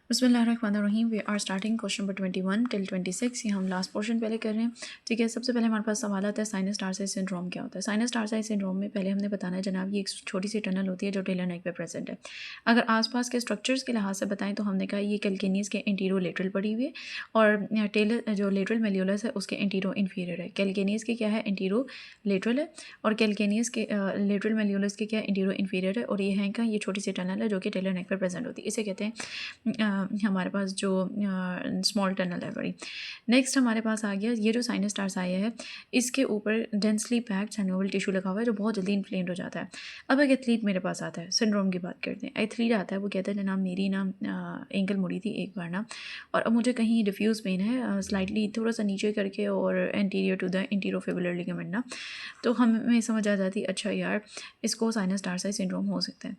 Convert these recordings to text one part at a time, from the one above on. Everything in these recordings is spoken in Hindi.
बिस्मिल्लाहिर्रहमानिर्रहीम। We are starting question number 21 till 26। ये हम लास्ट पोर्शन पहले कर रहे हैं। ठीक है, सबसे पहले हमारे पास सवाल आता है साइनस टारसाई सिंड्रोम क्या होता है। साइनस टारसाई सिंड्रोम में पहले हमने बताना है जनाब, ये एक छोटी सी टनल होती है जो टेलर नेक पे प्रेजेंट है। अगर आसपास के स्ट्रक्चर्स के लिहाज से बताएं तो हमने कहा ये कैल्केनियस के इंटीरियो लेटरल पड़ी हुई है और टेलर जो लेटरल मेल्यूलस है उसके इंटीरियो इन्फीरियर है। कैल्केनियस के क्या है, इंटीरियो लेटरल है, और कैल्केनियस के लेटरल मेल्यूलस के क्या इंटीरियो इन्फीरियर है, और ये है का ये छोटी सी टनल है जो कि टेलर नेक पर प्रेजेंट होती है। इसे कहते हैं हमारे पास जो स्मॉल टनल है बड़ी। नेक्स्ट हमारे पास आ गया ये जो साइनस टारसाई है, इसके ऊपर डेंसली पैक्ड सैनोवल टिश्यू लगा हुआ है जो बहुत जल्दी इन्फ्लेम्ड हो जाता है। अब एक एथलीट मेरे पास आता है, सिंड्रोम की बात करते हैं। एथलीट आता है, वो कहता है जनाब मेरी ना एंकल मुड़ी थी एक बार ना, और अब मुझे कहीं डिफ्यूज़ पेन है स्लाइटली थोड़ा सा नीचे करके और एंटीरियर टू द इंटीरोफिबुलर लिगामेंट ना। तो हमें समझ आ जाती अच्छा यार इसको साइनस टारसाई सिंड्रोम हो सकता है।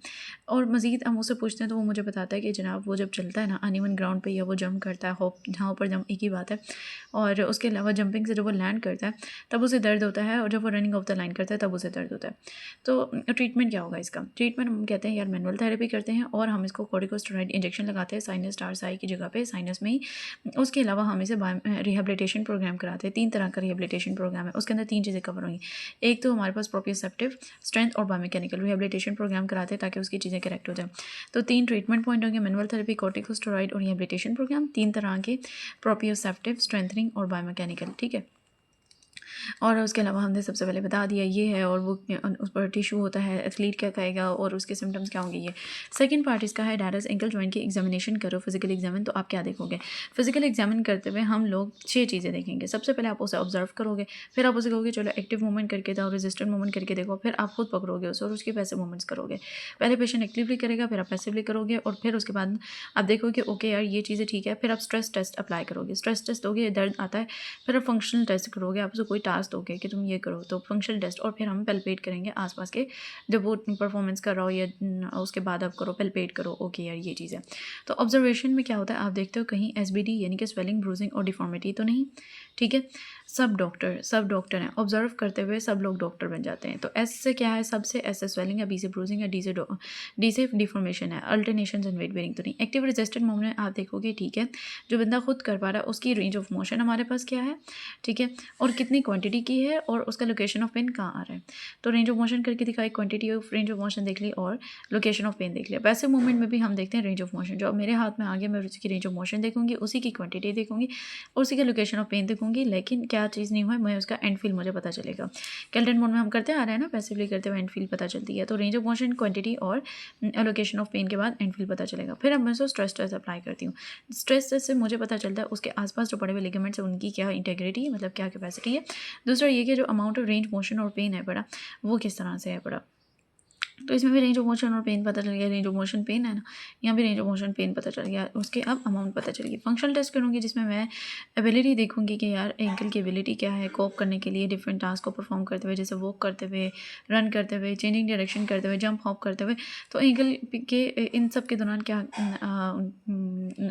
और मज़ीद हम उससे पूछते हैं तो वो मुझे बताता है कि जनाब वो जब चलता है ना अनइवन ग्राउंड पे, या वो जंप करता है, हॉप जहाँ ऊपर जंप एक ही बात है, और उसके अलावा जंपिंग से जब वो लैंड करता है तब उसे दर्द होता है, और जब वो रनिंग ऑफ द लाइन करता है तब उसे दर्द होता है। तो ट्रीटमेंट क्या होगा इसका? ट्रीटमेंट हम कहते हैं यार मैनुअल थेरेपी करते हैं, और हम इसको कॉर्टिकोस्टेरॉइड इंजेक्शन लगाते हैं साइनस टारसाई की जगह पे, साइनस में ही। उसके अलावा हम इसे रिहेबिलिटेशन प्रोग्राम कराते हैं। 3 तरह का रिहेबिलिटेशन प्रोग्राम है, उसके अंदर 3 चीज़ें कवर होंगी। एक तो हमारे पास प्रोप्रियोसेप्टिव, स्ट्रेंथ और बायोमैकेनिकल रिहेबिलिटेशन प्रोग्राम कराते हैं ताकि उसकी चीज़ें करेक्ट हो जाए। तो 3 ट्रीटमेंट पॉइंट होंगे, मैनुअल थेरेपी, कॉर्टिकोस्टेरॉइड और रिहेबिलिटेशन प्रोग्राम। 3 तरह के, प्रोप्रियोसेप्टिव, स्ट्रेंथनिंग और बायोमैकेनिकल। ठीक है, और उसके अलावा हमने सबसे पहले बता दिया ये है, और वो उस पर टिश्यू होता है, एथलीट क्या कहेगा और उसके सिम्टम्स क्या होंगे। ये सेकंड पार्ट इसका है डायरेक्ट एंकल जॉइंट की एग्जामिनेशन करो, फिजिकल एग्जामिन। तो आप क्या देखोगे? फिजिकल एग्जामिन करते हुए हम लोग 6 चीज़ें देखेंगे। सबसे पहले आप उसे ऑब्जर्व करोगे, फिर आप उसे कहोगे चलो एक्टिव मूवमेंट करके जाओ, रेजिस्टेंट मूवमेंट करके देखो, फिर आप खुद पकड़ोगे उसे और उसके पैसिव मूवमेंट्स करोगे। पहले पेशेंट एक्टिवली करेगा, फिर आप पैसिवली करोगे, और फिर उसके बाद आप देखोगे ओके यार ये चीज़ें ठीक है। फिर आप स्ट्रेस टेस्ट अप्लाई करोगे, स्ट्रेस टेस्ट दोगे, दर्द आता है, फिर आप फंक्शनल टेस्ट करोगे, आप उसे कोई टास्क दोगे कि तुम ये करो, तो फंक्शनल टेस्ट। और फिर हम पेल्पेट करेंगे आसपास के, जब वो परफॉर्मेंस कर रहा हो या उसके बाद आप करो पेल्पेट करो, ओके यार ये चीज़ है। तो ऑब्जर्वेशन में क्या होता है, आप देखते हो कहीं एसबीडी यानी कि स्वेलिंग, ब्रूजिंग और डिफॉर्मिटी तो नहीं। ठीक है, सब डॉक्टर हैं, ऑब्जर्व करते हुए सब लोग डॉक्टर बन जाते हैं। तो एस से क्या है, सबसे एस से स्वेलिंग है, बी से ब्रूजिंग है, डी से डिफॉर्मेशन है, अल्टरनेशन एंड वेट बेरिंग तो नहीं। एक्टिव रेजिस्टेंट मूवमेंट आप देखोगे, ठीक है, जो बंदा खुद कर पा रहा है उसकी रेंज ऑफ मोशन हमारे पास क्या है, ठीक है, और कितनी क्वांटिटी की है, और उसका लोकेशन ऑफ पेन कहाँ आ रहा है। तो रेंज ऑफ मोशन करके दिखाई, quantity of range of motion देख ली, और लोकेशन ऑफ पेन देख लिया। पैसिव मूवमेंट में भी हम देखते हैं रेंज ऑफ मोशन, जो मेरे हाथ में आ गया मैं उसकी रेंज ऑफ मोशन देखूंगी, उसी की क्वांटिटी देखूंगी, उसी का लोकेशन ऑफ पेन देखूंगी। लेकिन क्या चीज़ नहीं हुआ है, मैं उसका एंड फील मुझे पता चलेगा। कैल्टन मोड में हम करते आ रहे हैं ना, पैसिवली करते हुए एंड फील पता चलती है। तो रेंज ऑफ मोशन, क्वांटिटी और लोकेशन ऑफ पेन के बाद एंड फील पता चलेगा। फिर अब मैं उसको स्ट्रेस टेस्ट अप्लाई करती हूँ। स्ट्रेस टेस्ट से मुझे पता चलता है उसके आसपास जो पड़े हुए लिगामेंट्स हैं उनकी क्या इंटेग्रिटी है, मतलब क्या कैपेसिटी है। दूसरा ये कि जो अमाउंट ऑफ रेंज मोशन और पेन है बड़ा, वो किस तरह से है बड़ा। तो इसमें भी रेंज ऑफ मोशन और पेन पता चल गया, रेंज ऑफ मोशन पेन है ना, यहाँ भी रेंज ऑफ मोशन पेन पता चल गया, उसके अब अमाउंट पता चल गई। फंक्शनल टेस्ट करूँगी जिसमें मैं एबिलिटी देखूँगी कि यार एंकल की एबिलिटी क्या है कोप करने के लिए डिफरेंट टास्क को परफॉर्म करते हुए, जैसे वॉक करते हुए, रन करते हुए, चेंजिंग डायरेक्शन करते हुए, जंप हॉप करते हुए। तो एंकल के इन सब के दौरान क्या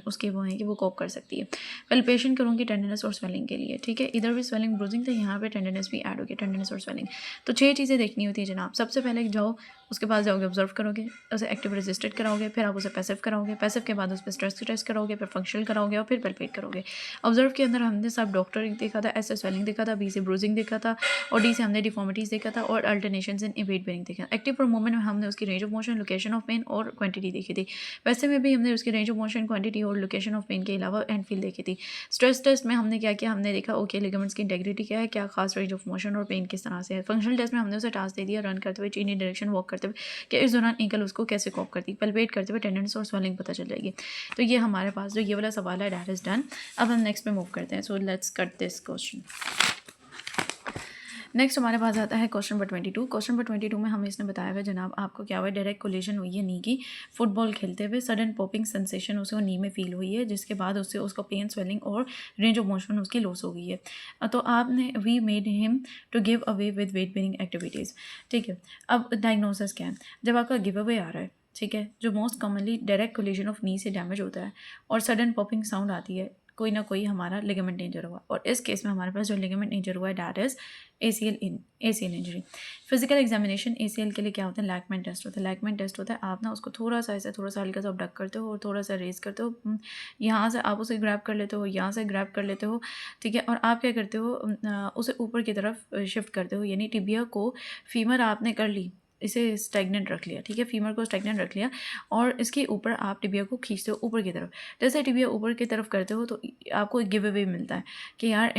उसके वो हैं कि वो कोप कर सकती है। पेल्पेशन करूँगी टेंडरनेस और स्वेलिंग के लिए, ठीक है, इधर भी स्वेलिंग ब्रूजिंग, तो यहाँ पे टेंडरनेस भी ऐड हो गया, टेंडरनेस और स्वेलिंग। तो 6 चीज़ें देखनी होती है जनाब। सबसे पहले जाओ उसके पास जाओगे, ऑब्जर्व करोगे, उसे एक्टिव रेजिस्टेड कराओगे, फिर आप उसे पैसिव कराओगे, पैसिव के बाद उस पर स्ट्रेस टेस्ट कराओगे, फिर फंक्शनल कराओगे, और फिर पेल्पेट करोगे। ऑब्जर्व के अंदर हमने सब डॉक्टर देखा था, एस से स्वेलिंग देखा था, बी से ब्रूजिंग देखा था, और डी से हमने डिफॉर्मिटीज़ देखा था, और अल्टरनेशन इन वेट बेरिंग देखा। एक्टिव फॉर मूवमेंट में हमने उसकी range of motion, location of pain और क्वांटिटी देखी थी। वैसे में भी हमने उसकी रेंज ऑफ मोशन, क्वांटिटी और लोकेशन ऑफ पेन के अलावा एंड फील देखी थी। स्ट्रेस टेस्ट में हमने क्या किया, हमने देखा ओके लिगामेंट्स की इंटेग्रिटी क्या है, क्या खास रेंज ऑफ मोशन और पेन किस तरह से है। फंक्शनल टेस्ट में हमने उसे टास्क दे दिया, रन करते हुए, चेंज इन डायरेक्शन, वॉक करते हुए, कि इस दौरान एंकल उसको कैसे कॉप करती है। पेल्पेट करते हुए टेंडेंस और स्वेलिंग पता चल जाएगी। तो ये हमारे पास जो ये वाला सवाल है दैट इज डन। अब हम नेक्स्ट पे मूव करते हैं। So let's cut this question. Next हमारे पास आता है क्वेश्चन नंबर 22। क्वेश्चन नंबर 22 में हमें इसने बताया हुआ जनाब आपको क्या हुआ, डायरेक्ट कोलिजन हुई है नी की, फुटबॉल खेलते हुए सडन पॉपिंग सेंसेशन उसको नी में फील हुई है, जिसके बाद उससे उसको पेन, स्वेलिंग और रेंज ऑफ मोशन उसकी लॉस हो गई है। तो आपने we made him to give away with weight bearing activities. ठीक है, अब डायग्नोसिस क्या है, जब आपका गिव अवे आ रहा है, ठीक है, जो most commonly direct collision of नी से डैमेज होता है और सडन पॉपिंग साउंड आती है, कोई ना कोई हमारा लिगामेंट इंजर हुआ, और इस केस में हमारे पास जो लिगामेंट इंजर हुआ है that is ACL injury. Physical examination ACL के लिए क्या होता है, लैकमैन टेस्ट होता है। लैकमैन टेस्ट होता है, आप ना उसको थोड़ा सा ऐसे थोड़ा सा हल्का सा अबडक्ट करते हो और थोड़ा सा रेज करते हो, यहाँ से आप उसे ग्रैब कर लेते हो, यहाँ से ग्रैब कर लेते हो, ठीक है, और आप क्या करते हो, उसे ऊपर की तरफ शिफ्ट करते हो, यानी टिबिया को फीमर आपने कर ली, इसे स्टैग्नेंट रख लिया, ठीक है, फीमर को स्टैग्नेंट रख लिया, और इसके ऊपर आप टिबिया को खींचते हो ऊपर की तरफ। जैसे टिबिया ऊपर की तरफ करते हो तो आपको एक गिव अवे मिलता है कि यार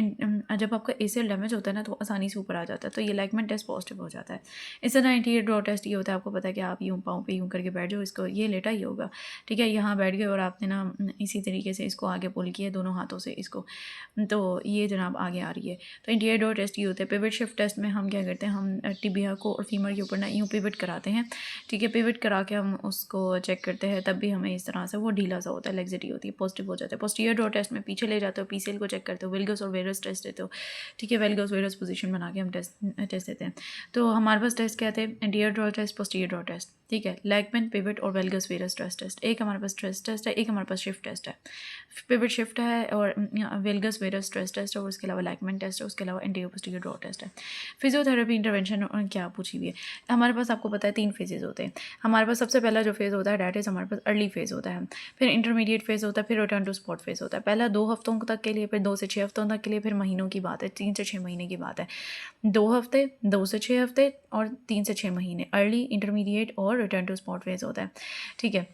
जब आपका ACL डैमेज होता है ना तो आसानी से ऊपर आ जाता है, तो ये लैकमैन टेस्ट पॉजिटिव हो जाता है। इस तरह एंटीरियर ड्रॉ टेस्ट ये होता है, आपको पता है कि आप यूँ पाँव पे यूँ करके बैठ जाओ, इसको ये लेटा ही होगा, ठीक है, यहाँ बैठ गए और आपने ना इसी तरीके से इसको आगे पुल किया दोनों हाथों से इसको, तो ये जनाब आगे आ रही है। तो इंटीरियर ड्रॉ टेस्ट ये होता है। पिवट शिफ्ट टेस्ट में हम क्या करते हैं, हम टिबिया को और फीमर के ऊपर ना यूँ पिवट कराते हैं, ठीक है, पिवट करा के हम उसको चेक करते हैं, तब भी हमें इस तरह से वो ढीला सा होता है, लेग्जिटी होती है, पॉजिटिव हो जाता है। पोस्टीरियर ड्रॉ टेस्ट में पीछे ले जाते हो, PCL को चेक करते हो, वेल्गस और वेरस टेस्ट देते हो, ठीक है, वेल्गस वेरस पोजीशन बना के हम टेस्ट देते हैं। तो हमारे पास टेस्ट क्या थे, anterior drawer test, posterior drawer test, ठीक है, लैकमैन, पिवट और वेल्गस वेरस स्ट्रेस टेस्ट। एक हमारे पास स्ट्रेस टेस्ट है, एक हमारे पास शिफ्ट टेस्ट है। पिवट शिफ्ट है और वेल्गस वेरस स्ट्रेस टेस्ट है, और उसके अलावा लैकमैन टेस्ट है, उसके अलावा इंटीरियर पोस्टीरियर ड्रॉ टेस्ट है। फिजियोथेरेपी इंटरवेंशन क्या पूछी हुई है, हमारे पास आपको पता है 3 फेजेज होते हैं। हमारे पास सबसे पहला जो फेज़ होता है डैट इज़ हमारे पास अर्ली फेज़ होता है, फिर इंटरमीडिएट फेज़ होता है, फिर रिटर्न टू स्पॉट फेज़ होता है। पहला 2 हफ्तों तक के लिए, फिर 2 से 6 हफ्तों तक के लिए, फिर महीनों की बात है, 3 से 6 महीने की बात है। 2 हफ्ते, 2 से 6 हफ्ते और 3 से 6 महीने अर्ली, इंटरमीडिएट और रिटर्न टू स्पॉट फेज़ होता है, ठीक है।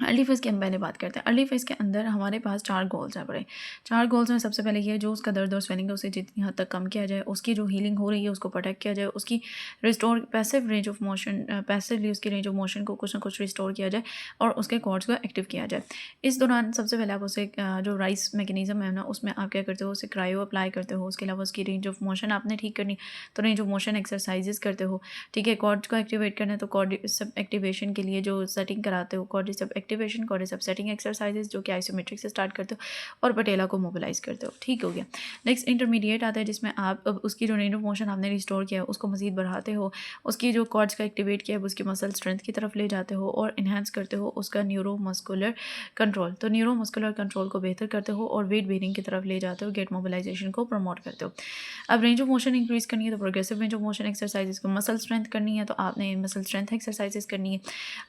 अर्ली फेज़ की हम पहले बात करते हैं। अर्ली फेज़ के अंदर हमारे पास 4 गोल्स हैं बड़े। 4 गोल्स में सबसे पहले ये है, जो उसका दर्द और स्वेलिंग है उसे जितनी हद तक कम किया जाए, उसकी जो हीलिंग हो रही है उसको प्रोटेक्ट किया जाए, उसकी restore passive range of motion, passively उसकी रेंज ऑफ मोशन को कुछ ना कुछ रिस्टोर किया जाए और उसके कॉर्ड्स को एक्टिव किया जाए। इस दौरान सबसे पहले आप उसे जो राइस मैकेनिज्म है ना उसमें आप क्या करते हो, उसे क्रायो अप्लाई करते हो। उसके अलावा उसकी रेंज ऑफ मोशन आपने ठीक करनी, तो रेंज ऑफ मोशन एक्सरसाइजेस करते हो, ठीक है। कॉर्ड्स को एक्टिवेट करना है तो कॉर्डिसेप एक्टिवेशन के लिए जो सेटिंग कराते हो, कॉर्डिसेप एक्टिवेशन, कॉर्डिसेप सेटिंग एक्सरसाइजेस जो कि आइसोमेट्रिक से स्टार्ट करते हो और पटेला को मोबिलाइज करते हो, ठीक हो गया। नेक्स्ट इंटरमीडिएट आता है जिसमें आप अब उसकी जो रेंज ऑफ मोशन आपने रिस्टोर किया है उसको मजीद बढ़ाते हो, उसकी जो कॉर्ड्स का एक्टिवेट किया है उसकी मसल स्ट्रेंथ की तरफ ले जाते हो और इन्हांस करते हो उसका न्यूरोमस्कुलर कंट्रोल, तो न्यूरोमस्कुलर कंट्रोल को बेहतर करते हो और वेट बेयरिंग की तरफ ले जाते हो, गेट मोबिलाइजेशन को प्रमोट करते हो। अब रेंज ऑफ मोशन इंक्रीज़ करनी है तो progressive range of motion exercises को, मसल स्ट्रेंथ करनी है तो आपने मसल स्ट्रेंथ एक्सरसाइजेस करनी है,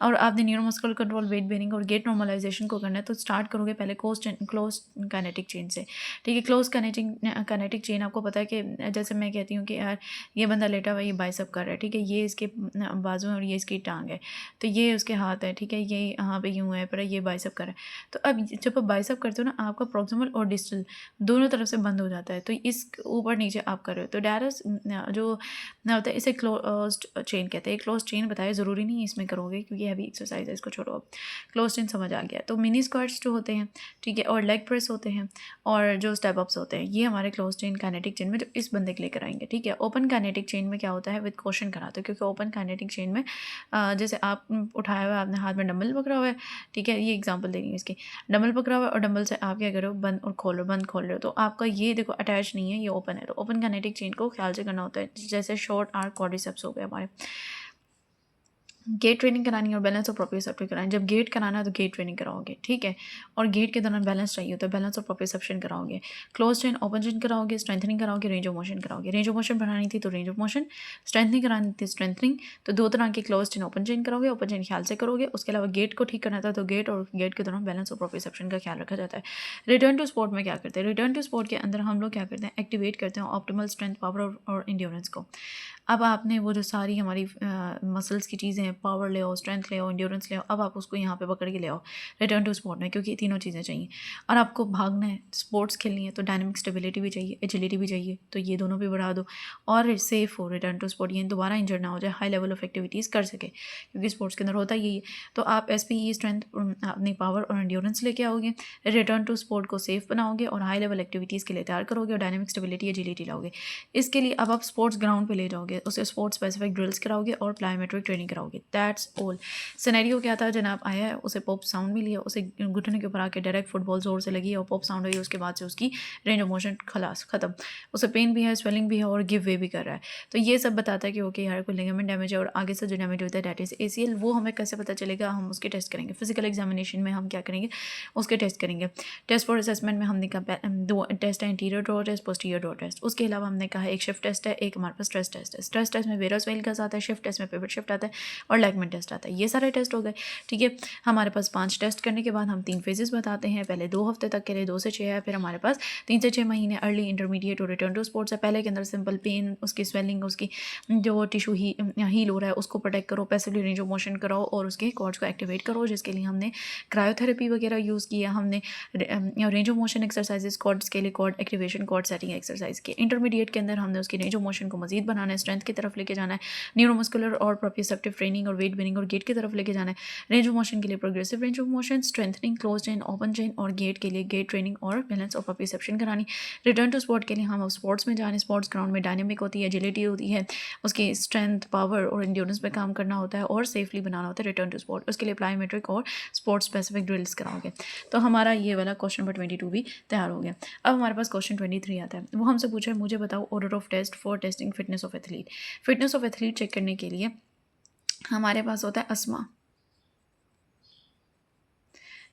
और आपने न्यूरोमस्कुलर कंट्रोल, वेट बेयरिंग और गेट नॉर्मलाइजेशन को करना है तो स्टार्ट करोगे पहले क्लोज काइनेटिक चेन से, ठीक है। क्लोज काइनेटिक चेन आपको पता है कि जैसे मैं कहती हूँ कि यार ये बंदा लेटा हुआ है, ये बाइसेप कर रहा है, ठीक है, ये इसके बाजू है और ये इसकी टांग है, तो ये उसके हाथ है, ठीक है, ये यहाँ पे यूँ है पर ये बाइसेप कर रहा है। तो अब जब आप बाइसेप करते हो ना आपका प्रॉक्सिमल और डिस्टल दोनों तरफ से बंद हो जाता है, तो इस ऊपर नीचे आप कर रहे हो तो डायरेक्ट जो ना होता है इसे क्लोज्ड चेन कहते हैं। क्लोज चेन बताया, ज़रूरी नहीं इसमें करोगे क्योंकि हैवी एक्सरसाइज है, इसको छोड़ो। अब क्लोज चेन समझ आ गया। तो मिनी स्क्वाट्स जो होते हैं, ठीक है, और लेग प्रेस होते हैं और जो स्टेप अप्स होते हैं, ये हमारे क्लोज चेन काइनेटिक चेन में जो इस बंदे के लिए कराएंगे, ठीक है। ओपन काइनेटिक चेन में क्या होता है, विद क्वेश्चन कराते हो, क्योंकि ओपन काइनेटिक चेन में जैसे आप उठाया हुआ है, आपने हाथ में डंबल पकड़ा हुआ है, ठीक है, ये एग्जाम्पल देंगे इसकी, डंबल पकड़ा हुआ है और डंबल से आप क्या करो, बंद और खोलो, बंद खोल रहे हो, तो आपका ये देखो अटैच नहीं है, ये ओपन है। तो ओपन काइनेटिक चेन को ख्याल से करना होता है, जैसे शॉर्ट आर्क क्वाड्रिसेप्स हो गए हमारे। गेट ट्रेनिंग करानी और बैलेंस और प्रोप्रियोसेप्शन करानी। जब गेट कराना है तो गेट ट्रेनिंग कराओगे, ठीक है, और गेट के दौरान बैलेंस चाहिए होता है, बैलेंस और प्रोप्रियोसेप्शन कराओगे। क्लोज चेन, ओपन चेन कराओगे, स्ट्रेंथनिंग कराओगे, रेंज ऑफ मोशन कराओगे। रेंज ऑफ मोशन बढ़ानी थी तो रेंज ऑफ मोशन, स्ट्रेंथनिंग करानी थी स्ट्रेंथनिंग, तो 2 तरह की क्लोज चेन ओपन चेन करोगे, ओपन चेन ख्याल से करोगे। उसके अलावा गेट को ठीक करना था तो गेट, और गेट के दौरान बैलेंस और प्रोप्रियोसेप्शन का ख्याल रखा जाता है। रिटर्न टू स्पोर्ट में क्या करते हैं, रिटर्न टू स्पोर्ट के अंदर हम लोग क्या करते हैं, एक्टिवेट करते हैं ऑप्टिमल स्ट्रेंथ, पावर और इंड्योरेंस को। अब आपने वो जो सारी हमारी मसल्स की चीज़ें हैं, पावर ले आओ, स्ट्रेंथ ले आओ, इंड्योरेंस ले आओ, अब आप उसको यहाँ पे पकड़ के ले आओ रिटर्न टू स्पोर्ट में, क्योंकि तीनों चीज़ें चाहिए। और आपको भागना है, स्पोर्ट्स खेलनी है तो डायनामिक स्टेबिलिटी भी चाहिए, एजिलिटी भी चाहिए, तो ये दोनों भी बढ़ा दो और सेफ हो रिटर्न टू स्पोर्ट, ये दोबारा इंजर ना हो जाए, हाई लेवल ऑफ एक्टिविटीज़ कर सके, क्योंकि स्पोर्ट्स के अंदर होता ही है। तो आप SPE स्ट्रेंथ, अपनी पावर और इंड्योरेंस लेके आओगे, रिटर्न टू स्पोर्ट को सेफ बनाओगे और हाई लेवल एक्टिविटीज़ के लिए तैयार करोगे और डायनामिक स्टेबिलिटी, एजिलिटी लाओगे। इसके लिए अब आप स्पोर्ट्स ग्राउंड पर ले जाओगे, उसे स्पोर्ट्स स्पेसिफिक ड्रिल्स कराओगे और प्लायोमेट्रिक ट्रेनिंग कराओगे, दैट्स ऑल। सिनेरियो क्या था, जनाब आया है, उसे पॉप साउंड भी लिया, उसे घुटने के ऊपर आके डायरेक्ट फुटबॉल ज़ोर से लगी और पॉप साउंड हुई, उसके बाद से उसकी रेंज ऑफ मोशन खलास ख़त्म, उसे पेन भी है, स्वेलिंग भी है और गिव वे भी कर रहा है। तो ये सब बताता है कि ओके यार कोई लिगामेंट डैमेज है और आगे से जो डैमेज होता है दैट इज़ ACL। वो हमें कैसे पता चलेगा, हम उसके टेस्ट करेंगे फिजिकल एग्जामिनेशन में, हम क्या करेंगे उसके टेस्ट करेंगे। टेस्ट फॉर असेसमेंट में हमने कहा 2 टेस्ट है, anterior drawer test, posterior drawer test. उसके अलावा हमने कहा एक शिफ्ट टेस्ट है, एक हमारे पास स्ट्रेस टेस्ट है। स्ट्रेस टेस्ट में वेरस वेल्गस आता है, शिफ्ट टेस्ट में पिवट शिफ्ट आता है और लैगमेंट टेस्ट आता है। ये सारे टेस्ट हो गए, ठीक है। हमारे पास 5 टेस्ट करने के बाद हम 3 फेजेस बताते हैं। पहले 2 हफ्ते तक के लिए 2 से 6 है, फिर हमारे पास 3 से 6 महीने अर्ली, इंटरमीडिएट और रिटर्न टू स्पोर्ट्स है। पहले के अंदर सिंपल पेन, उसकी स्वेलिंग, उसकी जो टिश्यू हील हो रहा है उसको प्रोटेक्ट करो, पैसिवली रेंज ऑफ मोशन कराओ और उसके कॉर्ड्स को एक्टिवेट करो, जिसके लिए हमने क्रायोथेरेपी वगैरह यूज़ किया, हमने range of motion exercises quads के लिए, quad activation, quad setting exercise के। इंटरमीडिएट के अंदर हमने उसकी रेंज ऑफ मोशन को मजीद बनाना है, स्ट्रेंथ की तरफ लेके जाना है, न्यूरोमस्कुलर और प्रोप्रियोसेप्टिव ट्रेनिंग और वेट बेरिंग और गेट की तरफ लेके जाना है। रेंज ऑफ मोशन के लिए progressive range of motion, strengthening, close chain, open chain और गेट के लिए गेट ट्रेनिंग और बैलेंस और प्रोप्रियोसेप्शन करानी। रिटर्न टू स्पोर्ट के लिए हम स्पोर्ट्स में जाने, स्पोर्ट्स ग्राउंड में डायनेमिक होती है, एजिलिटी होती है, उसकी स्ट्रेंथ, पावर और एंड्योरेंस पे काम करना होता है और सेफली बनाना होता है रिटर्न टू स्पोर्ट। उसके लिए प्लायोमेट्रिक और स्पोर्ट्स स्पेसिफिक ड्रिल्स कराओगे। तो हमारा ये वाला क्वेश्चन नंबर 22 भी तैयार हो गया। अब हमारे पास क्वेश्चन 23 आता है। वो हमसे पूछा है मुझे बताओ order of test for testing fitness of athlete. Fitness of athlete check करने के लिए हमारे पास होता है अस्मा,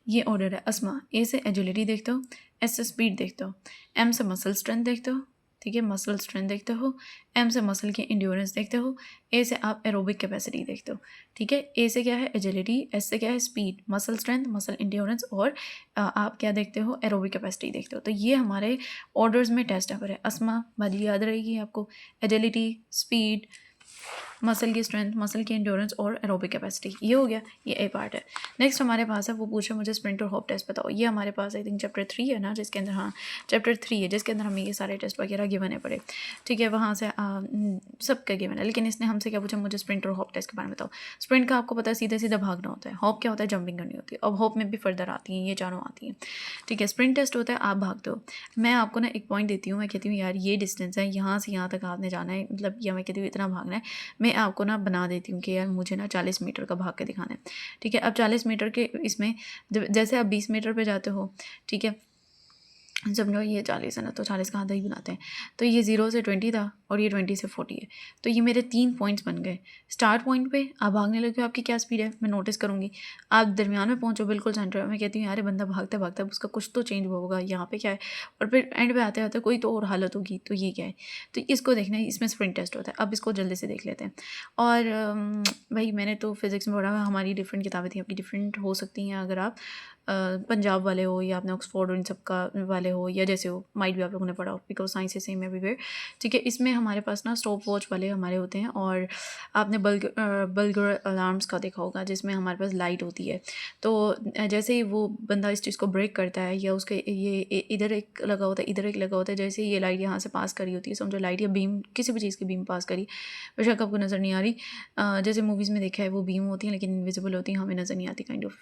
ये ऑर्डर है अस्मा। ए से एजिलिटी देखते हो, एस से स्पीड देखते हो, एम से मसल स्ट्रेंथ देखते हो, ठीक है, मसल स्ट्रेंथ देखते हो, एम से मसल की इंड्योरेंस देखते हो, ए से आप एरोबिक कैपेसिटी देखते हो, ठीक है। ए से क्या है एजिलिटी, एस से क्या है speed, muscle strength, muscle endurance और आप क्या देखते हो एरोबिक कैपेसिटी देखते हो। तो ये हमारे ऑर्डर्स में टेस्ट है। अस्मा बाजी याद रहेगी आपको, एजिलिटी, स्पीड, मसल की स्ट्रेंथ, मसल की इंड्योरेंस और एरोबिक कैपेसिटी, ये हो गया, ये ए पार्ट है। नेक्स्ट हमारे पास है, वो पूछे मुझे स्प्रिंट और हॉप टेस्ट बताओ। ये हमारे पास आई थिंक चैप्टर 3 है ना, जिसके अंदर, हाँ चैप्टर 3 है, जिसके अंदर हमें ये सारे टेस्ट वगैरह गिवन है पड़े, ठीक है, वहाँ से सबका गिवन है। लेकिन इसने हमसे क्या पूछा, मुझे स्प्रिंट और हॉप टेस्ट के बारे में बताओ। स्प्रिंट का आपको पता है सीधे सीधा भागना होता है, हॉप क्या होता है जंपिंग करनी होती है, अब हॉप में भी फर्दर आती हैं, ये चारों आती हैं, ठीक है। स्प्रिंट टेस्ट होता है आप भागते हो, मैं आपको ना एक पॉइंट देती हूँ, मैं कहती हूँ यार ये डिस्टेंस है, यहाँ से यहाँ तक आपने जाना है, मतलब या मैं कहती हूँ इतना भागना है, मैं आपको ना बना देती हूँ कि यार मुझे ना 40 मीटर का भाग के दिखाना है, ठीक है। अब 40 मीटर के इसमें जैसे आप 20 मीटर पे जाते हो, ठीक है, जब जो ये 40 है ना, तो 40 का आधा ही बनाते हैं, तो ये 0 से 20 था और ये 20 से 40 है, तो ये मेरे 3 पॉइंट्स बन गए। स्टार्ट पॉइंट पे आप भागने लगे हो, आपकी क्या स्पीड है मैं नोटिस करूँगी, आप दरमियान में पहुँचो बिल्कुल सेंटर में, मैं कहती हूँ यार बंदा भागता भागता उसका कुछ तो चेंज हुआ होगा, यहाँ पे क्या है, और फिर एंड पे आते आते कोई तो और हालत होगी, तो ये क्या है, तो इसको देखना है, इसमें स्प्रिंट टेस्ट होता है। अब इसको जल्दी से देख लेते हैं। और भाई मैंने तो फिज़िक्स में पढ़ा, हमारी डिफरेंट किताबें थी, आपकी डिफरेंट हो सकती हैं, अगर आप पंजाब वाले हो या आपने ऑक्सफोर्ड और इन सब का वाले हो या जैसे हो, माइट भी आप लोगों ने पढ़ा हो, बिकॉज साइंस है सेम एवरीवेयर, ठीक है। इसमें हमारे पास ना स्टॉप वॉच वाले हमारे होते हैं, और आपने बल्गर अलार्म्स का देखा होगा, जिसमें हमारे पास लाइट होती है, तो जैसे ही वो बंदा इस चीज़ को ब्रेक करता है, या उसके ये इधर एक लगा होता है, इधर एक लगा होता है, जैसे ये लाइट यहाँ से पास करी होती है, समझो लाइट या बीम, किसी भी चीज़ की बीम पास करी, बेशक आपको नज़र नहीं आ रही, जैसे मूवीज़ में देखा है वो बीम होती है लेकिन इनविजिबल होती है, हमें नज़र नहीं आती काइंड ऑफ।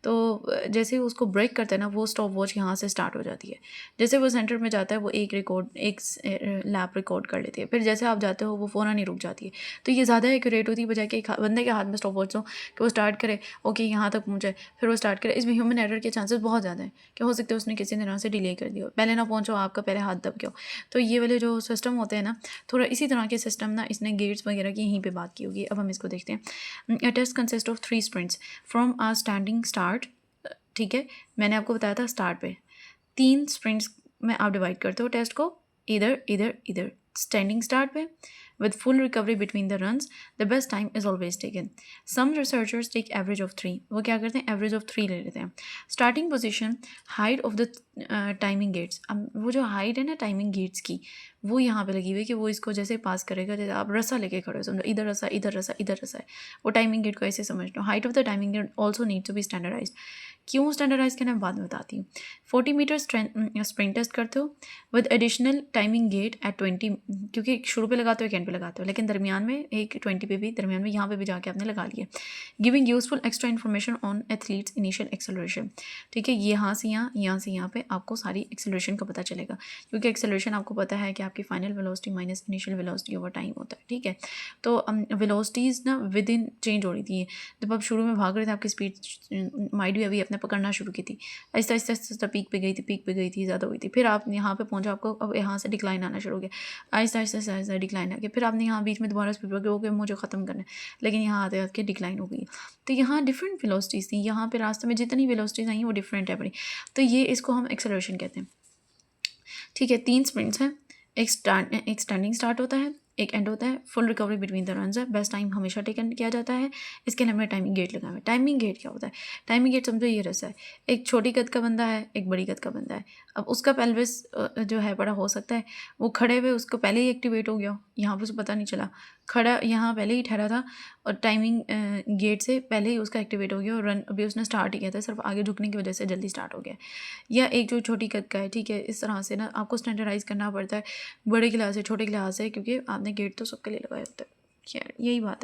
तो जैसे ही उसको ब्रेक करता है ना, वो स्टॉप वॉच यहाँ से स्टार्ट हो जाती है, जैसे वो सेंटर में जाता है वो एक लैप रिकॉर्ड कर लेती है, फिर जैसे आप जाते हो वो फ़ौरन ही रुक जाती है। तो ये ज़्यादा एक्यूरेट होती है बजाय कि एक बंदे के हाथ में स्टॉप वॉच हो कि वो स्टार्ट करे, ओके यहाँ तक पहुँचे, फिर वो स्टार्ट करे। इसमें ह्यूमन एरर के चांसेस बहुत ज़्यादा हैं कि हो सकता है उसने किसी तरह से डिले कर दिया, पहले ना पहुँचो, आपका पहले हाथ दब गया हो। तो ये वाले जो सिस्टम होते हैं ना, थोड़ा इसी तरह के सिस्टम ना, इसने गेट्स वगैरह की यहीं पर बात की होगी। अब हम इसको देखते हैं। A test consist of 3 sprints from a standing start, ठीक है, मैंने आपको बताया था स्टार्ट पे 3 स्प्रिंट्स में आप डिवाइड करते हो टेस्ट को, इधर इधर इधर। स्टैंडिंग स्टार्ट पे with full recovery between the runs, the best time is always taken. Some researchers take average of 3. वो क्या करते हैं, average of 3 ले लेते हैं। Starting position, height of the timing gates. अब वो जो हाइट है ना टाइमिंग गेट्स की, वो यहाँ पे लगी हुई है कि वो इसको जैसे पास करेगा, जैसे आप रस्सा लेके खड़े हो, समझो इधर रस्सा इधर रस्सा इधर रस्सा है, वो टाइमिंग गेट को ऐसे समझ लो। Height of the timing gate also need to be standardize. क्यों स्टैंडर्डाइज करना मैं बाद में बताती हूँ। 40 मीटर स्प्रिंट टेस्ट करते हो with additional timing gate at 20, क्योंकि शुरू पे लगाते हो एक एंड पे पे लगाते हो, लेकिन दरमियान में एक 20 पे भी, दरमियान में यहाँ पे भी जाके आपने लगा लिया। Giving useful extra information on athletes initial acceleration, ठीक है, यहाँ से यहाँ पे आपको सारी एक्सेलरेशन का पता चलेगा, क्योंकि एक्सेलरेशन आपको पता है कि आपकी final velocity minus initial velocity over time होता है, ठीक है। तो वेलोसिटीज़ ना विद इन चेंज हो रही थी। जब आप शुरू में भाग रहे थे आपकी स्पीड माइट भी अभी अपने पकड़ना शुरू की थी, आहिस्ता आहिस्ता आहिस्ता पीक पे गई थी, ज़्यादा हुई थी, फिर आप यहाँ पे पहुँचा, आपको अब यहाँ से डिक्लाइन आना शुरू हो गया, आहिस्ता आहिस्ता आहिस्ता डिक्लाइन आ गया, फिर आपने यहाँ बीच में दोबारा स्पीड पकड़ के मुझे ख़त्म करना है, लेकिन यहाँ आते आते डिक्लाइन हो गई। तो यहाँ डिफरेंट वेलोसिटीज़ थी, यहाँ पे रास्ते में जितनी वेलोसिटीज़ आई वो डिफरेंट है बड़ी, तो ये इसको हम एक्सेलरेशन कहते हैं, ठीक है। 3 स्प्रिंट्स हैं, एक स्टैंडिंग स्टार्ट होता है, एक एंड होता है, full recovery between the runs है, बेस्ट टाइम हमेशा टेकन किया जाता है। इसके लिए हमने टाइमिंग गेट लगाया है। टाइमिंग गेट क्या होता है? टाइमिंग गेट समझो ये रसा है, एक छोटी कद का बंदा है, एक बड़ी कद का बंदा है। अब उसका पेल्विस जो है बड़ा हो सकता है, वो खड़े हुए उसको पहले ही एक्टिवेट हो गया, यहाँ पर उसे पता नहीं चला, खड़ा यहाँ पहले ही ठहरा था और टाइमिंग गेट से पहले ही उसका एक्टिवेट हो गया और रन अभी उसने स्टार्ट ही किया था, सिर्फ आगे झुकने की वजह से जल्दी स्टार्ट हो गया। या एक जो छोटी कद का है, ठीक है, इस तरह से ना आपको स्टैंडर्डाइज करना पड़ता है बड़े क्लास से छोटे क्लास से, क्योंकि आपने गेट तो सबके लिए लगाया होता है। खैर यही बात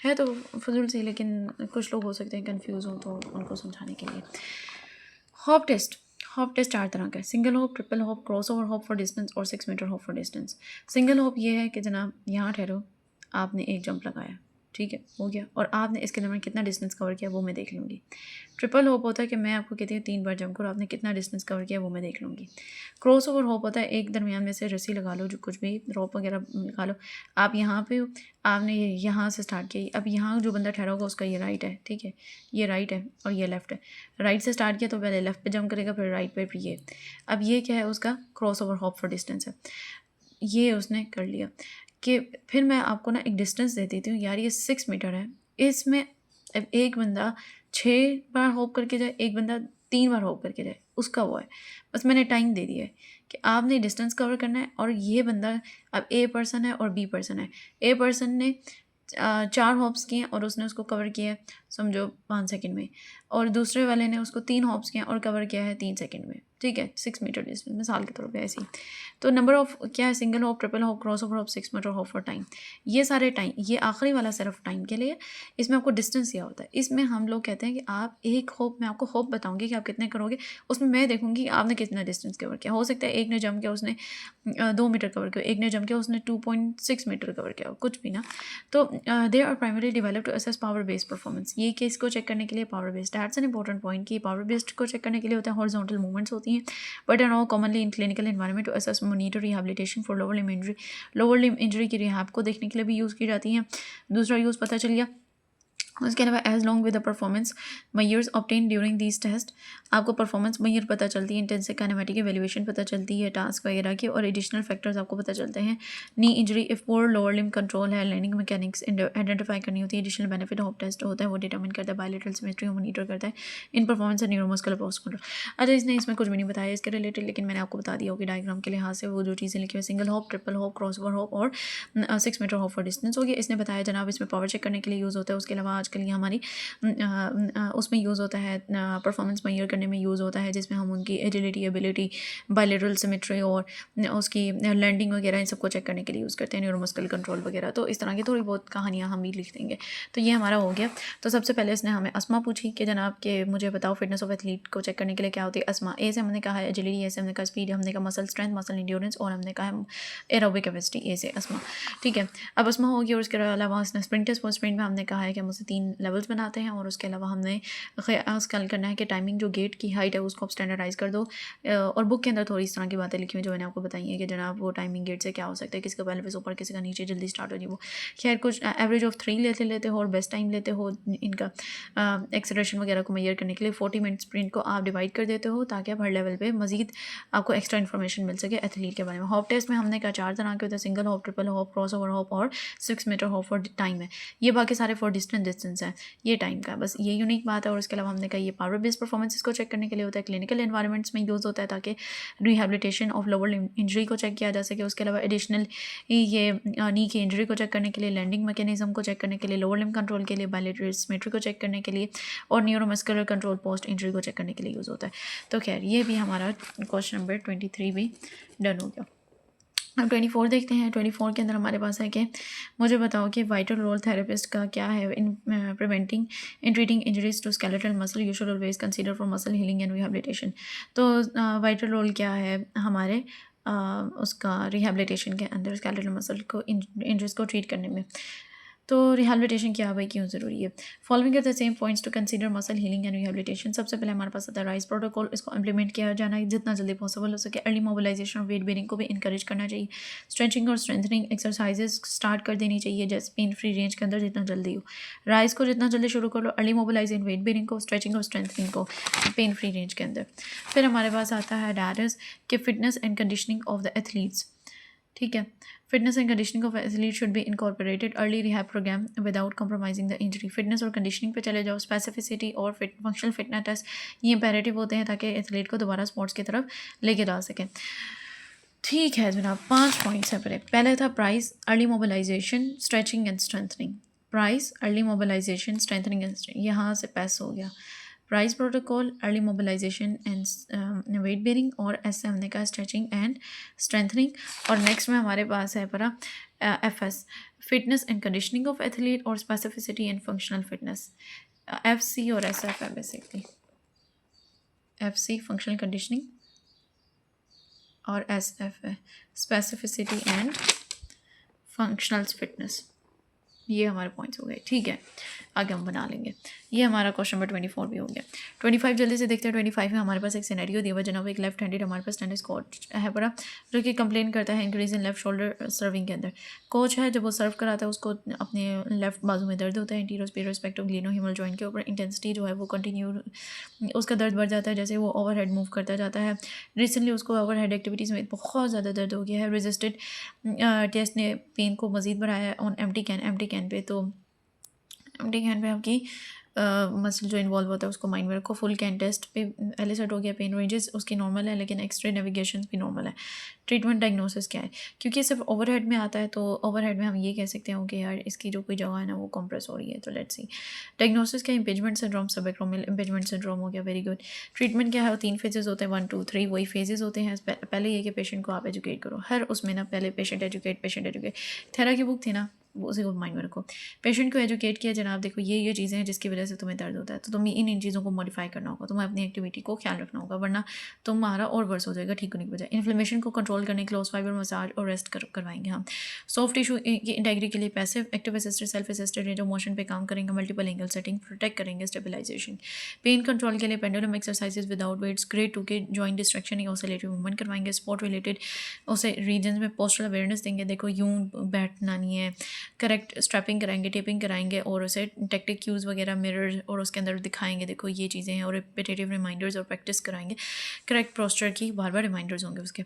है तो फजूल सी, लेकिन कुछ लोग हो सकते हैं कंफ्यूज हो, तो उनको समझाने के लिए। हॉप टेस्ट 4 तरह का है, single hop, triple hop, cross over hop for distance और 6 metre hop for distance. Single hop ये है कि जनाब यहाँ ठहरो, आपने एक जंप लगाया, ठीक है, हो गया, और आपने इसके दरमियान कितना डिस्टेंस कवर किया वो मैं देख लूँगी। ट्रिपल हॉप होता है कि मैं आपको कहती हूँ 3 बार जंप करो, आपने कितना डिस्टेंस कवर किया वो मैं देख लूँगी। क्रॉस ओवर हॉप होता है एक दरमियान में से रस्सी लगा लो, जो कुछ भी रोप वगैरह लगा लो, आप यहाँ पे हो, आपने यहाँ से स्टार्ट किया, अब यहाँ जो बंदा ठहरा होगा उसका ये राइट है, ठीक है, ये राइट है और ये लेफ़्ट है। राइट से स्टार्ट किया तो पहले लेफ़्ट पे जंप करेगा, फिर राइट पे, फिर ये। अब ये क्या है? उसका cross over hop for distance है, ये उसने कर लिया। कि फिर मैं आपको ना एक डिस्टेंस दे देती हूँ, यार ये 6 मीटर है, इसमें अब एक बंदा 6 बार हॉप करके जाए, एक बंदा 3 बार हॉप करके जाए, उसका वो है। बस मैंने टाइम दे दिया है कि आपने डिस्टेंस कवर करना है, और ये बंदा अब ए पर्सन है और बी पर्सन है। ए पर्सन ने 4 हॉप्स किए और उसने उसको कवर किया है समझो 5 सेकंड में, और दूसरे वाले ने उसको 3 हॉप्स किए और कवर किया है 3 सेकंड में, ठीक है, 6 मीटर डिस्टेंस, मिसाल के तौर पे ऐसे ही। तो नंबर ऑफ क्या है? Single hop, triple hop, cross over hop, 6 metre hop for time. ये सारे टाइम, ये आखिरी वाला सिर्फ टाइम के लिए, इसमें आपको डिस्टेंस दिया होता है। इसमें हम लोग कहते हैं कि आप एक हॉप, मैं आपको हॉप बताऊंगी कि आप कितने करोगे, उसमें मैं देखूंगी कि आपने कितना डिस्टेंस कवर किया। हो सकता है एक ने जंप किया उसने 2 मीटर कवर किया, एक ने जंप किया उसने 2.6 मीटर कवर किया, कुछ भी ना। तो they are primary develop to assess power based performance. ये केस को चेक करने के लिए power based, that's an important point कि पावर बेस्ड को चेक करने के लिए होता है हॉरिजॉन्टल मूवमेंट्स होती हैं, but are now commonly in clinical environment to assess monitor rehabilitation for lower limb injury. Lower limb injury की रिहैब को देखने के लिए भी यूज़ की जाती हैं। दूसरा यूज़ पता चल गया। उसके अलावा as long with the performance measures obtained during these test, आपको परफॉर्मेंस मैयर पता चलती है, इंटेंसिव काइनेमेटिक एवेल्यूएशन पता चलती है, टास्क वगैरह की, और एडिशनल फैक्टर्स आपको पता चलते हैं। Knee injury, if poor lower limb control है, लैंडिंग मैकेनिक्स आइडेंटिफाई करनी होती है। एडिशनल बेनिफिट ऑफ टेस्ट होता है, वो डिटरमिन करता है, बायलैटरल सिमेट्री मॉनिटर करता है इन performance and neuromuscular post control. अच्छा, इसने इसमें कुछ भी नहीं बताया इसके रिलेटेड, लेकिन मैंने आपको बता दिया होगी डायग्राम के लिहाज से वो जो चीज़ें लिखी हुई, single hop, triple hop, cross over hop और 6 मीटर हॉप फॉर डिस्टेंस हो गया। इसने बताया जनाब इसमें पावर चेक करने के लिए यूज़ होता है। उसके अलावा आजकल ये हमारी उसमें यूज़ होता है, परफॉर्मेंस मेजर करने में यूज़ होता है, जिसमें हम उनकी एजिलिटी, एबिलिटी, बायलैटरल सिमेट्री और उसकी लैंडिंग वगैरह इन सबको चेक करने के लिए यूज़ करते हैं, न्यूरोमस्कुलर कंट्रोल वगैरह। तो इस तरह की थोड़ी बहुत कहानियाँ हम भी लिख देंगे। तो ये हमारा हो गया। तो सबसे पहले इसने हमें अस्मा पूछी कि जनाब के मुझे बताओ फिटनेस ऑफ एथलीट को चेक करने के लिए क्या होती है अस्मा। ए से हमने कहा है एजिलिटी, ए से हमने कहा स्पीड, हमने कहा मसल स्ट्रेंथ, मसल इंड्योरेंस, और हमने कहा है एरोबिक कैपेसिटी, ए से अस्मा, ठीक है। अब अस्मा होगी, और उसके अलावा उसने स्प्रिंट टेस्ट, स्प्रिंट में हमने कहा है कि हम उसे 3 लेवल्स बनाते हैं, और उसके अलावा हमने ख्याल करना है कि टाइमिंग जो गेट की हाइट है उसको आप स्टैंडर्डाइज कर दो। और बुक के अंदर थोड़ी इस तरह की बातें लिखी हुई जो मैंने आपको बताई है कि जनाब वो टाइमिंग गेट से क्या हो सकता है, किसी का पहले पे ऊपर, किसी का नीचे, जल्दी स्टार्ट हो जाए वो। खैर कुछ एवरेज ऑफ 3 लेते हो और बेस्ट टाइम लेते हो इनका एक्सेलरेशन वगैरह को मेजर करने के लिए। 40 मिनट स्प्रिंट को आप डिवाइड कर देते हो ताकि आप हर लेवल पे मजीद आपको एक्स्ट्रा इन्फॉर्मेशन मिल सके एथलीट के बारे में। हॉप टेस्ट में हमने कहा 4 तरह के होते हैं, single hop, triple hop, cross over hop और 6 मीटर हॉप फॉर टाइम है। ये बाकी सारे फॉर डिस्टेंस है, ये टाइम का बस ये यूनिक बात है। और उसके अलावा हमने कहा ये पावर बेस्ड परफॉर्मेंस को चेक करने के लिए होता है, क्लिनिकल एनवायरनमेंट्स में यूज़ होता है ताकि रिहैबिलिटेशन ऑफ लोअर इंजरी को चेक किया जा सके। उसके अलावा एडिशनल ये नी की इंजरी को चेक करने के लिए, लैंडिंग मैकेनिज्म को चेक करने के लिए, लोअर लिम्ब कंट्रोल के लिए, बायलैटरल सिमेट्री को चेक करने के लिए, और न्यूरोमस्कुलर कंट्रोल पोस्ट इंजरी को चेक करने के लिए यूज़ होता है। तो खैर ये भी हमारा क्वेश्चन नंबर 23 भी डन हो गया। अब 24 देखते हैं। 24 के अंदर हमारे पास है कि मुझे बताओ कि वाइटल रोल थेरेपिस्ट का क्या है in preventing in treating injuries to skeletal muscle, you should always consider for muscle healing and rehabilitation. तो वाइटल रोल क्या है हमारे उसका रिहैबिलिटेशन के अंदर स्केलेटल मसल को इंजरीज को ट्रीट करने में। तो रिहैबिलिटेशन क्या भाई क्यों ज़रूरी है? Following are the same points to consider muscle healing and rehabilitation. सबसे पहले हमारे पास आता है राइज प्रोटोकॉल। इसको इम्प्लीमेंट किया जाना है जितना जल्दी पॉसिबल हो सके। अर्ली मोबिलाइजेशन और वेट बेरिंग को भी इंकरेज करना चाहिए। स्ट्रेचिंग और स्ट्रेंथनिंग एक्सरसाइजेज स्टार्ट कर देनी चाहिए जैसे पेन फ्री रेंज के अंदर जितना जल्दी हो। राइज को जितना जल्दी शुरू कर लो, अर्ली मोबिलाइजेशन वेट बेरिंग को, स्ट्रेचिंग और स्ट्रेंथनिंग को पेन फ्री रेंज के अंदर। फिर हमारे पास आता है डैट कि fitness and conditioning of the athletes. ठीक है, fitness and conditioning of athlete should be incorporated early rehab programme without compromising the injury. Fitness और कंडीशनिंग पे चले जाओ। स्पेसिफिसिटी और फंक्शनल फिटनेस टेस्ट ये इंपेरेटिव होते हैं ताकि एथलीट को दोबारा स्पोर्ट्स की तरफ लेके जा सकें। ठीक है जनाब, 5 पॉइंट्स हैं पहले था price, early mobilization, stretching and strengthening. Price, early mobilization, strengthening and यहाँ से पैस हो गया। Price protocol, early mobilization and weight bearing, और ऐसे हमने कहा स्ट्रेचिंग एंड स्ट्रेंथनिंग। और नेक्स्ट में हमारे पास है परा FS, fitness and conditioning of athlete, और specificity and functional fitness. FC और SF है बेसिकली। FC फंक्शनल कंडीशनिंग और SF है स्पेसिफिसिटी एंड फंक्शनल फिटनेस। ये हमारे पॉइंट्स हो गए। ठीक है, आगे हम बना लेंगे। ये हमारा क्वेश्चन नंबर 24 भी हो गया। 25 जल्दी से देखते हैं। 25 में हमारे पास एक सिनेरियो दिया हुआ जनाब, एक लेफ्ट हैंडेड हमारे पास टेनिस कोच है पड़ा जो कि कंप्लेन करता है increase in left shoulder serving के अंदर। कोच है जब वो सर्व कराता है उसको अपने लेफ्ट बाजू में दर्द होता है, anterior superior respective glenohumeral joint के ऊपर। इंटेंसिटी जो है वो कंटिन्यू उसका दर्द बढ़ जाता है जैसे वो ओवरहेड मूव करता जाता है। रिसेंटली उसको ओवरहेड एक्टिविटीज़ में बहुत ज़्यादा दर्द हो गया है। रेजिस्टेड टेस्ट ने पेन को मज़ीद बढ़ाया ऑन एम्प्टी कैन पे। तो एम्प्टी कैन पे आपकी मसल जो इन्वॉल्व होता है उसको माइंड में रखो। फुल कैन टेस्ट पे पहले सेट हो गया, पेन रेंजेस उसकी नॉर्मल है लेकिन एक्सरे नेविगेशन भी नॉर्मल है। ट्रीटमेंट डायग्नोसिस क्या है? क्योंकि सिर्फ ओवरहेड में आता है तो ओवरहेड में हम ये कह सकते हैं कि यार इसकी जो कोई जगह है ना वो कंप्रेस हो रही है। तो लेट्स सी डायग्नोसिस क्या, इम्पेजमेंट सिंड्रोम, सबएक्रोमियल इम्पेजमेंट सिंड्रोम हो गया। Very good. ट्रीटमेंट क्या है? 3 फेजेस होते हैं, 1 2 3 वही फेजेस होते हैं। पहले ये कि पेशेंट को आप एजुकेट करो हर उसमें ना, पहले पेशेंट एजुकेट। थेरा की बुक थी ना वो उसी को माइंड में रखो। पेशेंट को एजुकेट किया जनाब, देखो ये चीज़ें हैं जिसकी वजह से तुम्हें दर्द होता है, तो तुम्हें इन चीज़ों को मॉडिफाई करना होगा, तुम्हें अपनी एक्टिविटी को ख्याल रखना होगा वरना तुम्हारा और वर्स हो जाएगा ठीक होने की बजाय। इन्फ्लेमेशन को कंट्रोल करने क्लोज फाइबर मसाज और रेस्ट करवाएंगे हम। सॉफ्ट टिश्यू की इंटेग्रिटी के लिए passive active assisted self assisted range of motion पे काम करेंगे। मल्टीपल एंगल सेटिंग प्रोटेक्ट करेंगे। स्टेबलाइजेशन। पेन कंट्रोल के लिए pendulum exercises without weights. Grade 2 के जॉइंट डिस्ट्रक्शन या ऑसिलेटरी मूवमेंट करवाएंगे। स्पोर्ट रिलेटेड उसे रीजन में पोस्टल अवेयरनेस देंगे, देखो यूं बैठना नहीं है, करेक्ट स्ट्रैपिंग कराएंगे, टेपिंग कराएंगे और उसे टेक्टिक क्यूज़ वगैरह मिरर और उसके अंदर दिखाएंगे देखो ये चीज़ें हैं, और रिपीटेटिव रिमाइंडर्स और प्रैक्टिस कराएंगे। करेक्ट पोस्चर की बार बार रिमाइंडर्स होंगे उसके।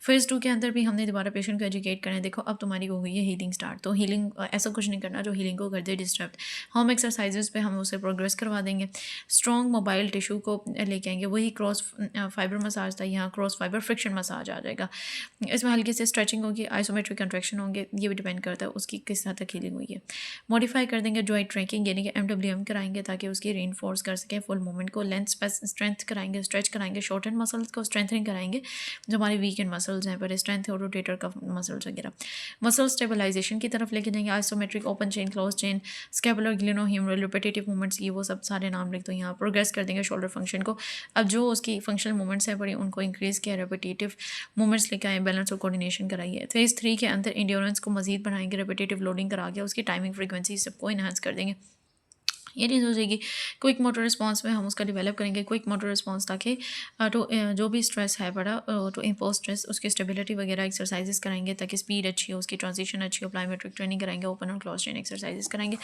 फेज़ 2 के अंदर भी हमने दोबारा पेशेंट को एजुकेट करना है, देखो अब तुम्हारी हो गई है हीलिंग स्टार्ट, तो हीलिंग ऐसा कुछ नहीं करना जो हीलिंग को कर दे डिस्टर्ब। होम एक्सरसाइजेज पे हम उसे प्रोग्रेस करवा देंगे। स्ट्रॉन्ग मोबाइल टिश्यू को लेके आएंगे, वही क्रॉस फाइबर मसाज था, यहाँ क्रॉस फाइबर फ्रिक्शन मसाज आ जाएगा। इसमें हल्की से स्ट्रेचिंग होगी, आइसोमेट्रिक कंट्रैक्शन होंगे, ये भी डिपेंड करता है उसकी किस हद तक हीलिंग हुई है। मॉडिफाई कर देंगे जॉइंट ट्रैकिंग यानी कि MWM कराएंगे ताकि उसकी रेनफोर्स कर सके फुल मूवमेंट को। लेंथ स्ट्रेंथ कराएंगे, स्ट्रेच कराएंगे, शॉर्ट एंड मसल्स को स्ट्रेंथनिंग कराएंगे जो हमारे वीक एंड मसल्स हैं पर स्ट्रेंथ और रोटेटर का मसल्स वगैरह। मसल स्टेबलाइजेशन की तरफ लेके जाएंगे, isometric, open chain, close chain, scapular, glenohumeral, repetitive movements, ये वो सब सारे नाम लिख दो यहाँ। प्रोग्रेस कर देंगे शोल्डर फंक्शन को, अब जो उसकी फंक्शनल मूवमेंट्स हैं बड़ी उनको इंक्रीज़ किया, रिपीटेटिव मूवमेंट्स लेके आए, बैलेंस और कोऑर्डिनेशन कराइए। फेज़ 3 के अंदर इंड्योरेंस को मजीद बढ़ाएंगे, रिपीटेटिव लोडिंग करा के उसकी टाइमिंग फ्रीक्वेंसी सबको इन्हांस कर देंगे। ये चीज़ हो जाएगी। क्विक मोटर रिस्पांस में हम उसका डेवलप करेंगे, क्विक मोटर रिस्पांस ताकि जो भी स्ट्रेस है बड़ा टू इम्पोज स्ट्रेस उसकी स्टेबिलिटी वगैरह एक्सरसाइजेस कराएंगे ताकि स्पीड अच्छी हो, उसकी ट्रांजिशन अच्छी हो। प्लायोमेट्रिक ट्रेनिंग कराएंगे, ओपन और क्लोज चेन एक्सरसाइजेस कराएंगे।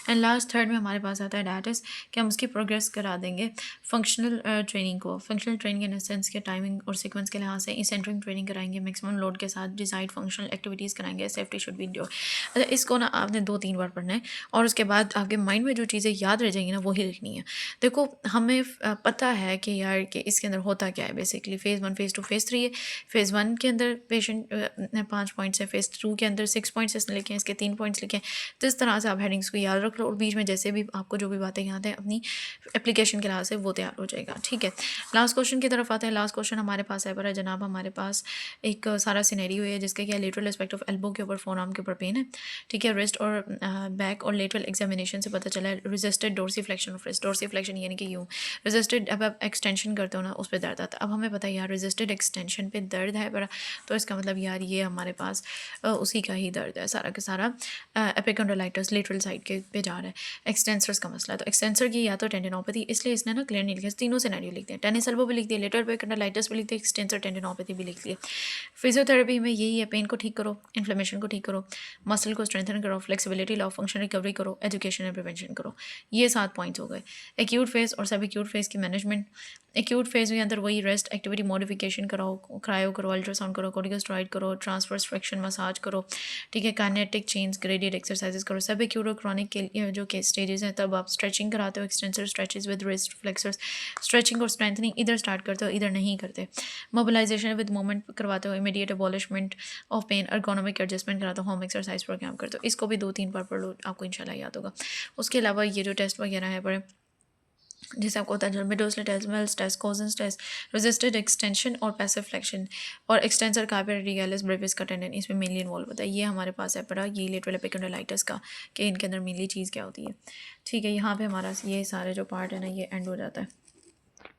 एंड लास्ट थर्ड में हमारे पास आता है डायटिस कि हम उसकी प्रोग्रेस करा देंगे फंक्शनल ट्रेनिंग को। फंक्शनल ट्रेनिंग इन सेंस के टाइमिंग और सीक्वेंस के लिहाज से इंसेंट्रिक ट्रेनिंग कराएंगे, मैक्सिमम लोड के साथ डिजाइड फंक्शनल एक्टिविटीज़ कराएंगे। Safety should be endure. अच्छा, इसको ना आपने 2-3 बार पढ़ना है और उसके बाद आपके माइंड में जो चीज़ें याद रह जाएंगी ना वही लिखनी है। देखो हमें पता है कि यार कि इसके अंदर होता क्या है बेसिकली। फ़ेज़ 1 फ़ेज़ 2 फ़ेज़ 3 है। फ़ेज़ 1 के अंदर पेशेंट 5 पॉइंट्स है, फ़ेज़ 2 के अंदर 6 पॉइंट्स इसने लिखे हैं, इसके 3 पॉइंट्स लिखे हैं। तो इस तरह से आप हेडिंग्स को याद रख लो और बीच में जैसे भी आपको जो भी बातें याद हैं अपनी एप्लीकेशन के लिहाज से वो तैयार हो जाएगा। ठीक है, लास्ट क्वेश्चन की तरफ आते हैं। लास्ट क्वेश्चन हमारे पास है पर जनाब हमारे पास एक सारा सिनेरियो है जिसका क्या लेटरल एस्पेक्ट ऑफ एल्बो के ऊपर फोन आर्म के ऊपर पेन है। ठीक है, रिस्ट और बैक और लेटरल एग्जामिनेशन से पता चला है रेजिस्टेड डोर्सीफ्लेक्शन ऑफ रिस्ट। डोर्सीफ्लेक्शन यानी कि यूँ रेजिस्टेड, अब आप एक्सटेंशन करते हो ना उस पर दर्द आता है। अब हमें पता है यार रेजिस्टेड एक्सटेंशन पे दर्द है बड़ा, तो इसका मतलब यार ये हमारे पास उसी का ही दर्द है सारा का सारा। एपिकॉन्डोलाइटिस लेटरल साइड के पे जा रहा है। एक्सटेंसर्स का मसला है, तो एक्सटेंसर की या तो टेंडिनोपैथी, इसलिए इसने ना क्लियर नहीं लिखा, तीनों सिनेरियो लिख दिया। टेनिस एल्बो भी लिख दिया, लेटरल एपिकॉन्डोलाइटिस भी लिख दिया, एक्सटेंसर टेंडिनोपैथी भी लिख दिया। फिजियोथेरेपी में यही है, पेन को ठीक करो, इन्फ्लेमेशन को ठीक करो, मसल को स्ट्रेंथन करो, फ्लेक्सिबिलिटी लाओ, फंक्शन रिकवरी करो, एजुकेशन एंड प्रिवेंशन करो। ये 7 पॉइंट्स हो गए। एक्यूट फेज और सब एक्यूट फेज की मैनेजमेंट। एक्यूट फेज में अंदर वही रेस्ट, एक्टिविटी मॉडिफिकेशन कराओ, क्रायो करो, अल्ट्रासाउंड करो, कोर्टिकोस्टेरॉइड करो, ट्रांसफर्स फ्रैक्शन मसाज करो। ठीक है, काइनेटिक चेंज ग्रेडियड एक्सरसाइजेस करो। सब एक्यूट और क्रॉनिक के लिए जो के स्टेजेस हैं तब आप स्ट्रेचिंग कराते हो, extensor stretches with wrist flexors. Stretching और स्ट्रेंथनिंग इधर स्टार्ट करते हो, इधर नहीं करते। मोबिलाइजेशन विद मूवमेंट करवाते हो, immediate एबॉलिशमेंट of pen, ergonomic adjustment कराते हो, होम एक्सरसाइज प्रोग्राम करते हो। इसको भी 2-3 बार पढ़ लो, आपको इंशाल्लाह याद होगा। उसके अलावा ये जो टेस्ट वगैरह है बड़े जैसे आपको होता है Maudsley test, Mills test, Cozen's test, resisted extension और पैसिव फ्लेक्शन और एक्सटेंसर कार्पियर रिगैलिस ब्रेविस का टेंडन इसमें मेनली इन्वॉल्व होता है। ये हमारे पास है पड़ा ये लेटरल एपिकॉन्डोलाइटिस का कि इनके अंदर मेनली चीज़ क्या होती है। ठीक है, यहाँ पे हमारा ये सारे जो पार्ट है ना ये एंड हो जाता है।